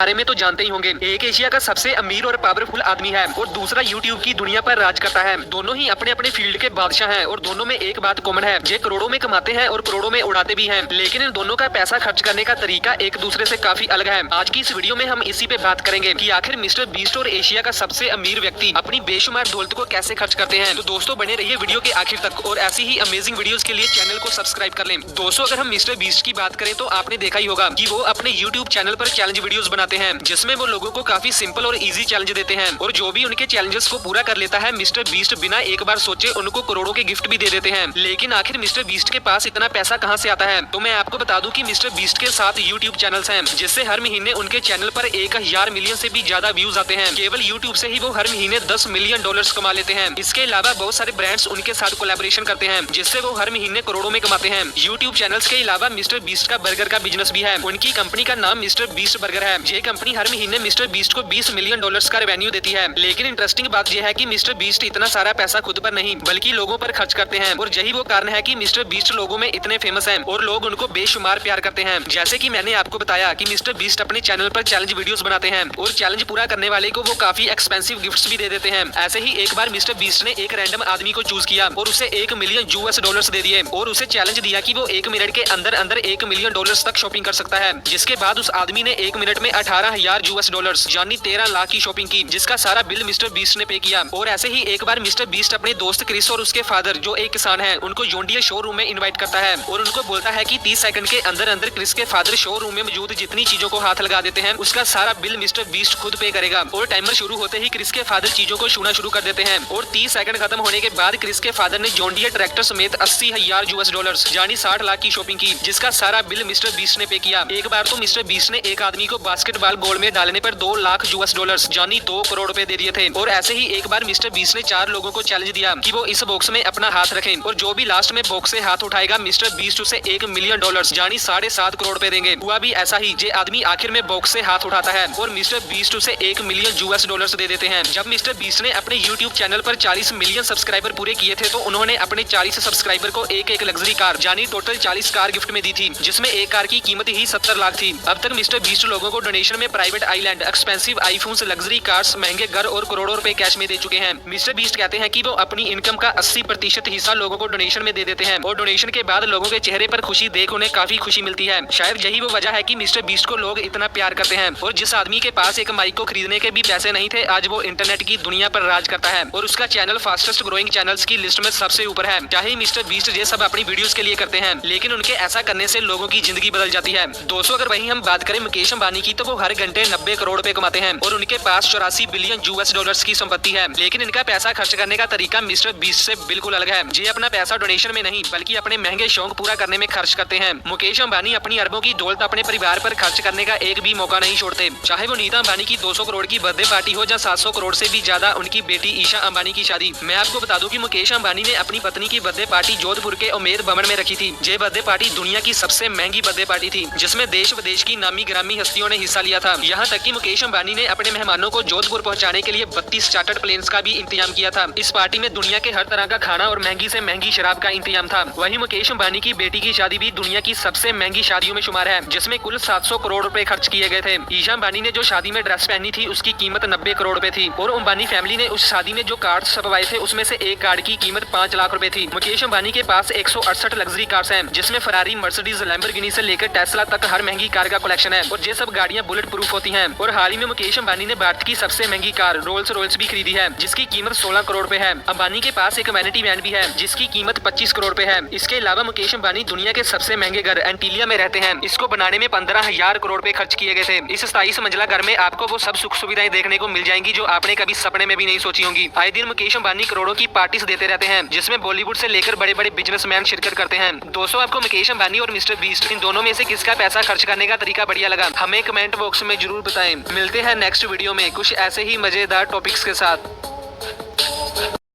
बारे में तो जानते ही होंगे। एक एशिया का सबसे अमीर और पावरफुल आदमी है और दूसरा यूट्यूब की दुनिया पर राज करता है। दोनों ही अपने अपने फील्ड के बादशाह हैं और दोनों में एक बात कॉमन है, ये करोड़ों में कमाते हैं और करोड़ों में उड़ाते भी हैं। लेकिन इन दोनों का पैसा खर्च करने का तरीका एक दूसरे से काफी अलग है। आज की इस वीडियो में हम इसी पे बात करेंगे कि आखिर मिस्टर बीस्ट और एशिया का सबसे अमीर व्यक्ति अपनी बेशुमार दौलत को कैसे खर्च करते हैं। तो दोस्तों बने रहिए वीडियो के आखिर तक और ऐसी ही अमेजिंग वीडियोस के लिए चैनल को सब्सक्राइब कर लें। दोस्तों अगर हम मिस्टर बीस्ट की बात करें तो आपने देखा ही होगा कि वो अपने यूट्यूब चैनल पर चैलेंज वीडियोस बनाते हैं, जिसमें वो लोगों को काफी सिंपल और इजी चैलेंज देते हैं और जो भी उनके चैलेंजेस को पूरा कर लेता है मिस्टर बीस्ट बिना एक बार सोचे उनको करोड़ों के गिफ्ट भी दे देते हैं। लेकिन आखिर मिस्टर बीस्ट के पास इतना पैसा कहां से आता है? तो मैं आपको बता दूं कि मिस्टर बीस्ट के 7 यूट्यूब चैनल्स हैं, जिससे हर महीने उनके चैनल पर 1000 मिलियन से भी ज्यादा व्यूज आते हैं। केवल यूट्यूब से ही वो हर महीने 10 मिलियन डॉलर्स कमा लेते हैं। इसके अलावा बहुत सारे ब्रांड्स उनके साथ कोलैबोरेशन करते हैं, जिससे वो हर महीने करोड़ों में कमाते हैं। यूट्यूब चैनल्स के अलावा मिस्टर बीस्ट का बर्गर का बिजनेस भी है। उनकी कंपनी का नाम मिस्टर बीस्ट बर्गर है। ये कंपनी हर महीने मिस्टर बीस्ट को 20 मिलियन डॉलर्स का रेवेन्यू देती है। लेकिन इंटरेस्टिंग बात यह है कि मिस्टर बीस्ट इतना सारा पैसा खुद पर नहीं बल्कि लोगों पर खर्च करते हैं और यही वो कारण है कि मिस्टर बीस्ट लोगों में इतने फेमस हैं और लोग उनको बेशुमार प्यार करते हैं। जैसे कि मैंने आपको बताया कि मिस्टर बीस्ट अपने चैनल पर चैलेंज वीडियोस बनाते हैं और चैलेंज पूरा करने वाले को वो काफी एक्सपेंसिव गिफ्ट्स भी दे देते हैं। ऐसे ही एक बार मिस्टर बीस्ट ने एक रैंडम आदमी को चूज किया और उसे 1 मिलियन यूएस डॉलर्स दे दिए और उसे चैलेंज दिया कि वो 1 मिनट के अंदर अंदर 1 मिलियन डॉलर्स तक शॉपिंग कर सकता है। जिसके बाद उस आदमी ने 1 मिनट में 18,000 यूएस डॉलर्स यानी 13 लाख की शॉपिंग की, जिसका सारा बिल मिस्टर बीस्ट ने पे किया। और ऐसे ही एक बार मिस्टर बीस्ट अपने दोस्त क्रिस और उसके फादर जो एक किसान है उनको जॉन डीरे शोरूम में इनवाइट करता है और उनको बोलता है कि 30 सेकंड के अंदर अंदर क्रिस के फादर शोरूम में मौजूद जितनी चीजों को हाथ लगा देते हैं उसका सारा बिल मिस्टर बीस्ट खुद पे करेगा। और टाइमर शुरू होते ही क्रिस के फादर चीजों को छूना शुरू कर देते हैं और 30 सेकंड खत्म होने के बाद क्रिस के फादर ने जॉन डीरे ट्रैक्टर समेत 80,000 यूएस डॉलर्स यानी 60 लाख की शॉपिंग की, जिसका सारा बिल मिस्टर बीस्ट ने पे किया। एक बार तो मिस्टर बीस्ट ने एक आदमी को बास्केटबॉल गोल में डालने पर 2 लाख यूएस डॉलर्स यानी 2 करोड़ रुपए दे दिए थे। और ऐसे ही एक बार मिस्टर बीस्ट ने 4 लोगों को चैलेंज दिया कि वो इस बॉक्स में अपना हाथ रखें और जो भी लास्ट में बॉक्स से हाथ उठाएगा मिस्टर बीस्ट उसे 1 मिलियन डॉलर्स यानी 7.5 करोड़ रुपए देंगे। हुआ भी ऐसा ही, ये आदमी आखिर में बॉक्स से हाथ उठाता है और मिस्टर बीस्ट उसे 1 मिलियन यूएस डॉलर्स दे देते हैं। जब मिस्टर बीस्ट ने अपने यूट्यूब चैनल पर 40 मिलियन सब्सक्राइबर पूरे किए थे तो उन्होंने अपने 40 सब्सक्राइबर को एक लग्जरी कार यानी टोटल 40 कार गिफ्ट में दी थी, जिसमें एक कार की कीमत ही 70 लाख थी। अब तक मिस्टर बीस्ट लोगों को डोनेशन में private island, expensive iPhones, luxury cars, महंगे घर और करोड़ों रुपए कैश में दे चुके हैं। मिस्टर बीस्ट कहते हैं कि वो अपनी इनकम का 80% हिस्सा लोगों को डोनेशन में दे देते हैं और डोनेशन के बाद लोगों के चेहरे पर खुशी देख उन्हें काफी खुशी मिलती है। शायद यही वो वजह है कि मिस्टर बीस्ट को लोग इतना प्यार करते हैं। और जिस आदमी के पास एक माइक को खरीदने के भी पैसे नहीं थे, आज वो इंटरनेट की दुनिया पर राज करता है और उसका चैनल फास्टेस्ट ग्रोइंग चैनल्स की लिस्ट में सबसे ऊपर है। चाहे मिस्टर बीस्ट ये सब अपनी वीडियोस के लिए करते हैं, लेकिन उनके ऐसा करने से लोगों की जिंदगी बदल जाती है। दोस्तों अगर वहीं हम बात करें मुकेश अंबानी की, तो वो हर घंटे 90 करोड़ रुपए कमाते हैं और उनके पास 84 बिलियन यूएस डॉलर्स की संपत्ति है। लेकिन इनका पैसा खर्च करने का तरीका मिस्टर बीस्ट से बिल्कुल अलग है। ये अपना पैसा डोनेशन में नहीं बल्कि अपने महंगे शौक पूरा करने में खर्च करते हैं। मुकेश अंबानी अपनी अरबों की दौलत अपने परिवार पर खर्च करने का एक भी मौका नहीं छोड़ते। चाहे वो नीता अंबानी की 200 करोड़ की बर्थडे पार्टी हो या 700 करोड़ से भी ज्यादा उनकी बेटी ईशा अंबानी की शादी। मैं आपको बता दूं कि मुकेश अंबानी ने अपनी पत्नी की बर्थडे पार्टी जोधपुर के उमेद भवन में रखी थी। ये बर्थडे पार्टी दुनिया की सबसे महंगी बर्थडे पार्टी थी, जिसमें देश विदेश की नामी गिरामी हस्तियों ने हिस्सा लिया था। यहाँ तक कि मुकेश अंबानी ने अपने मेहमानों को जोधपुर पहुँचाने के लिए 32 चार्टर्ड प्लेन्स का भी इंतजाम किया था। इस पार्टी में दुनिया के हर तरह का खाना और महंगी से महंगी शराब का इंतजाम था। वहीं मुकेश अंबानी की बेटी की शादी भी दुनिया की सबसे महंगी शादियों में शुमार है, जिसमें कुल 700 करोड़ रुपए खर्च किए गए थे। ईशा अंबानी ने जो शादी में ड्रेस पहनी थी उसकी कीमत 90 करोड़ रुपए थी और अंबानी फैमिली ने उस शादी में जो कार्ड छपवाए थे उसमें से एक कार्ड की कीमत 5 लाख रुपए थी। मुकेश अंबानी के पास 168 लग्जरी कार्स हैं, जिसमें फरारी, मर्सिडीज, लैम्बोर्गिनी से लेकर टेस्ला तक हर महंगी कार का कलेक्शन है और ये सब गाड़ियां बुलेट प्रूफ होती हैं। और हाल ही में मुकेश अंबानी ने भारत की सबसे महंगी कार रोल्स रॉयल्स भी खरीदी है, जिसकी कीमत 16 करोड़ रुपए है। अंबानी के पास एक वैनिटी वैन भी है जिसकी कीमत 25 करोड़ रुपए है। इसके अलावा मुकेश अंबानी दुनिया के सबसे महंगे घर एंटीलिया में रहते हैं। इसको बनाने में 15,000 करोड़ रुपए खर्च किए गए थे। इस 27 मंजिला घर में आपको वो सब सुख सुविधाएं देखने को मिल जाएंगी जो आपने कभी सपने में भी नहीं सोची होंगी। आए दिन मुकेश अंबानी करोड़ों की पार्टीज देते रहते हैं, जिसमें बॉलीवुड से लेकर बड़े बड़े बिजनेसमैन शिरकत करते हैं। दोस्तों आपको मुकेश अंबानी और मिस्टर बीस्ट इन दोनों में से किसका पैसा खर्च करने का तरीका बढ़िया लगा, हमें कमेंट बॉक्स में जरूर बताएं। मिलते हैं नेक्स्ट वीडियो में कुछ ऐसे ही मजेदार टॉपिक्स के साथ।